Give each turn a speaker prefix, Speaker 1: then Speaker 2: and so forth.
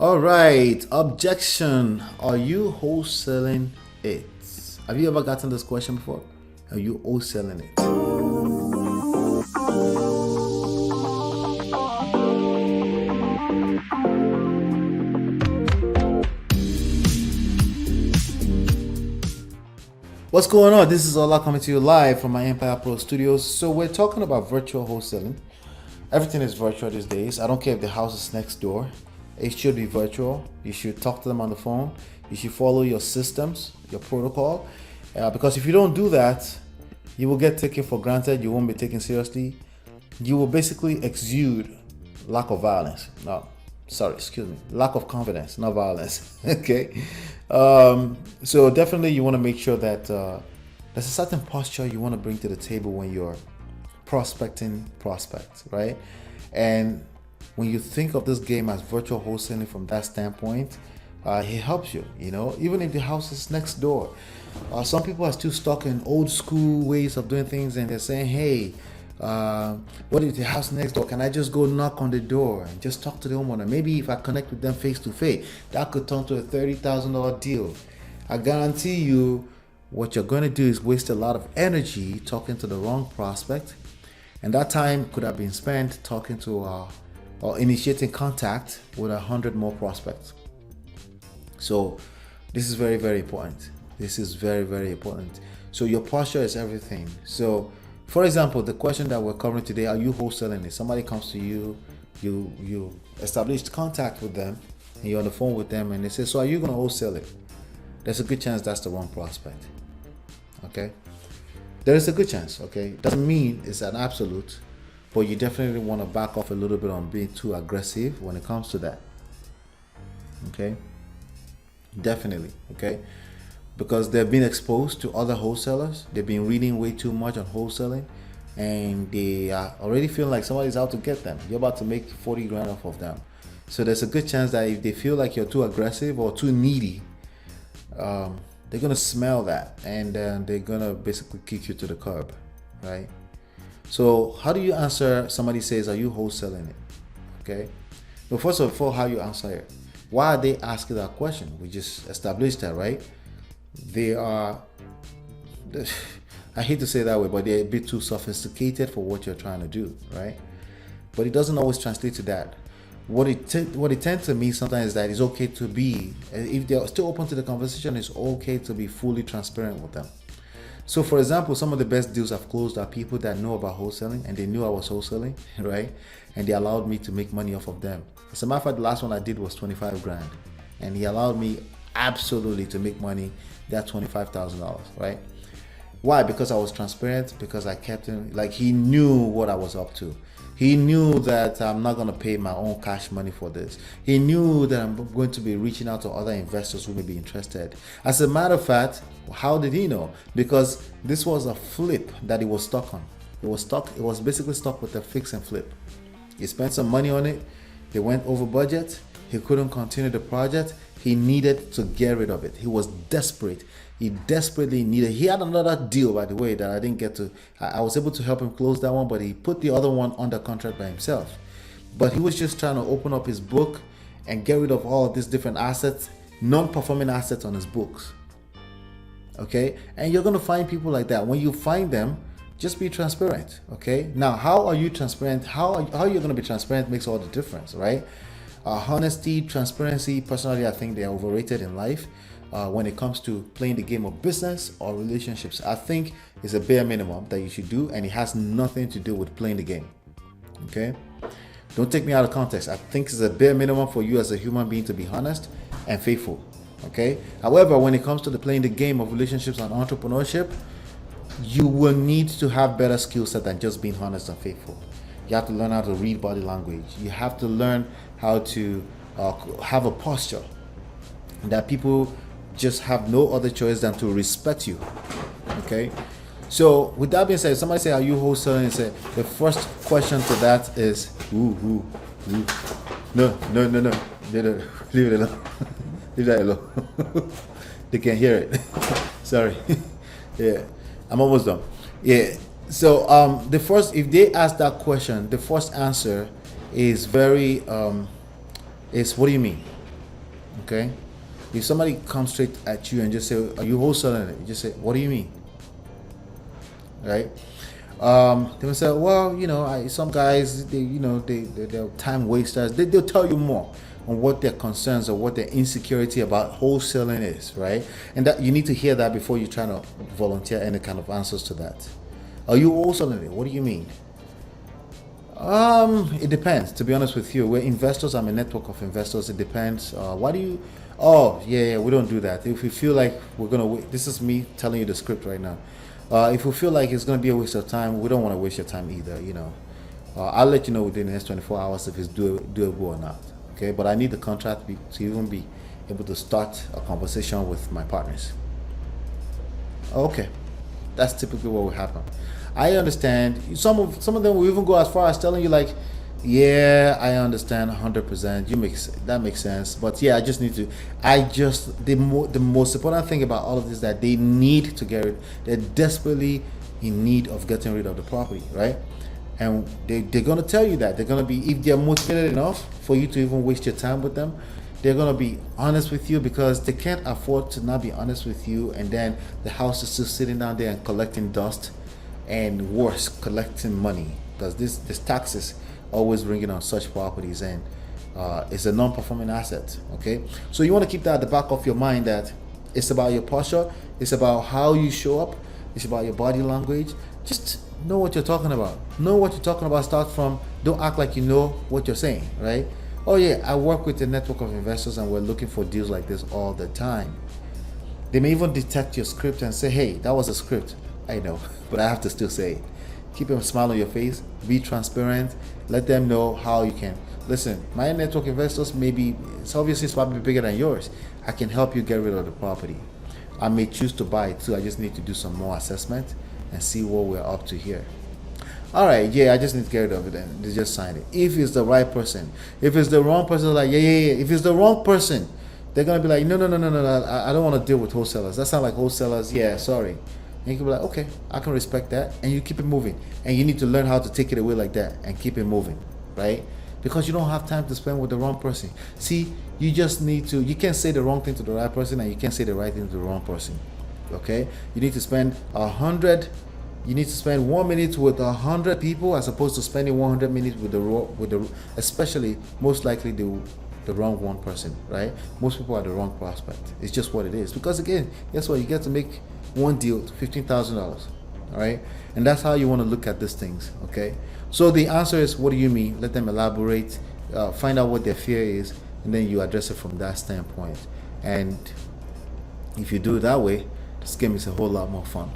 Speaker 1: All right. Objection. Are you wholesaling it? Have you ever gotten this question before? Are you wholesaling it? What's going on? This is Ola coming to you live from myEmpirePRO studios. So we're talking about virtual wholesaling. Everything is virtual these days. I don't care if the house is next door. It should be virtual. You should talk to them on the phone. You should follow your systems, your protocol. Because if you don't do that, you will get taken for granted. You won't be taken seriously. You will basically exude lack of violence. Lack of confidence, not violence. Okay. So definitely you want to make sure that there's a certain posture you want to bring to the table when you're prospecting prospects, right? And when you think of this game as virtual wholesaling from that standpoint, it helps you, even if the house is next door. Some people are still stuck in old school ways of doing things, and they're saying, hey, what is the house next door? Can I just go knock on the door and just talk to the homeowner? Maybe if I connect with them face to face, that could turn to a $30,000 deal. I guarantee you what you're going to do is waste a lot of energy talking to the wrong prospect. And that time could have been spent talking to or initiating contact with 100 more prospects. So this is very, very important. This is very, very important. So your posture is everything. So for example, the question that we're covering today, are you wholesaling it? Somebody comes to you, you established contact with them, and you're on the phone with them, and they say, so are you going to wholesale it? There's a good chance that's the wrong prospect. Okay? There is a good chance, okay? Doesn't mean it's an absolute, but you definitely want to back off a little bit on being too aggressive when it comes to that. Okay? Definitely, okay? Because they've been exposed to other wholesalers. They've been reading way too much on wholesaling, and they are already feeling like somebody's out to get them. You're about to make 40 grand off of them. So there's a good chance that if they feel like you're too aggressive or too needy, they're going to smell that, and they're going to basically kick you to the curb, right? So how do you answer somebody says, are you wholesaling it? Okay. Well, first of all, how you answer it. Why are they asking that question? We just established that, right? They are, I hate to say it that way, but they're a bit too sophisticated for what you're trying to do, right? But it doesn't always translate to that. What it tends to mean sometimes is that it's okay to be, if they're still open to the conversation, it's okay to be fully transparent with them. So for example, some of the best deals I've closed are people that know about wholesaling, and they knew I was wholesaling, right? And they allowed me to make money off of them. As a matter of fact, the last one I did was 25 grand, and he allowed me absolutely to make money, that $25,000, right? Why? Because I was transparent, because I kept him, like, he knew what I was up to. He knew that I'm not going to pay my own cash money for this. He knew that I'm going to be reaching out to other investors who may be interested. As a matter of fact, how did he know? Because this was a flip that he was stuck on. It was basically stuck with a fix and flip. He spent some money on it. They went over budget. He couldn't continue the project. He needed to get rid of it. He was desperate. He desperately needed. He had another deal, by the way, that I didn't get to. I was able to help him close that one, but he put the other one under contract by himself. But he was just trying to open up his book and get rid of all of these different assets, non-performing assets on his books. Okay? And you're going to find people like that. When you find them, just be transparent. Okay? Now, how are you transparent? How you're going to be transparent makes all the difference, right? Honesty, transparency, personally, I think they're overrated in life. When it comes to playing the game of business or relationships, I think it's a bare minimum that you should do, and it has nothing to do with playing the game. Okay? Don't take me out of context. I think it's a bare minimum for you as a human being to be honest and faithful. Okay? However, when it comes to playing the game of relationships and entrepreneurship, you will need to have better skill set than just being honest and faithful. You have to learn how to read body language. You have to learn how to have a posture that people just have no other choice than to respect you. Okay? So with that being said, somebody say, are you wholesaling? And say, the first question to that is, No. Leave it alone. Leave that alone. They can't hear it. Sorry. Yeah. I'm almost done. Yeah. So the first, if they ask that question, the first answer is very is, what do you mean? Okay, if somebody comes straight at you and just say, "Are you wholesaling it?" You just say, "What do you mean?" Right? They will say, "Well, some guys, they're time wasters. They'll tell you more on what their concerns or what their insecurity about wholesaling is, right? And that you need to hear that before you try to volunteer any kind of answers to that. Are you wholesaling it? What do you mean? It depends. To be honest with you, we're investors. I'm a network of investors. It depends. Why do you? Oh, yeah, we don't do that. If we feel like we're gonna, this is me telling you the script right now. If we feel like it's gonna be a waste of time, we don't want to waste your time either. I'll let you know within the next 24 hours if it's doable or not. Okay, but I need the contract to even be able to start a conversation with my partners. Okay, that's typically what will happen. I understand. Some of them will even go as far as telling you like, "Yeah, I understand 100%. That makes sense." But yeah, the most important thing about all of this is that they need to get rid. They're desperately in need of getting rid of the property, right? And they're gonna tell you that they're gonna be, if they're motivated enough for you to even waste your time with them, they're gonna be honest with you, because they can't afford to not be honest with you, and then the house is still sitting down there and collecting dust, and worse, collecting money, because this taxes always ringing on such properties, and it's a non-performing asset. Okay, so you want to keep that at the back of your mind, that it's about your posture, it's about how you show up, it's about your body language. Just know what you're talking about. Know what you're talking about. Start from, don't act like you know what you're saying, right? Oh yeah, I work with a network of investors and we're looking for deals like this all the time. They may even detect your script and say, "Hey, that was a script." I know, but I have to still say it. Keep a smile on your face, be transparent, let them know how you can. Listen, my network investors, it's probably bigger than yours. I can help you get rid of the property. I may choose to buy it too. I just need to do some more assessment and see what we're up to here. All right, yeah, I just need to get rid of it, and they just sign it. If it's the right person. If it's the wrong person, like, yeah. If it's the wrong person, they're gonna be like, no, I don't want to deal with wholesalers. That sounds like wholesalers. Yeah, sorry. And you can be like, okay, I can respect that, and you keep it moving. And you need to learn how to take it away like that and keep it moving, right? Because you don't have time to spend with the wrong person. See, you just need to. You can't say the wrong thing to the right person, and you can't say the right thing to the wrong person. Okay, you need to spend 100. You need to spend 1 minute with 100 people as opposed to spending 100 minutes with the especially most likely the wrong one person, right? Most people are the wrong prospect. It's just what it is. Because again, guess what? You get to make one deal, $15,000. All right, and that's how you want to look at these things. Okay, so the answer is, what do you mean? Let them elaborate, find out what their fear is, and then you address it from that standpoint. And if you do it that way, this game is a whole lot more fun.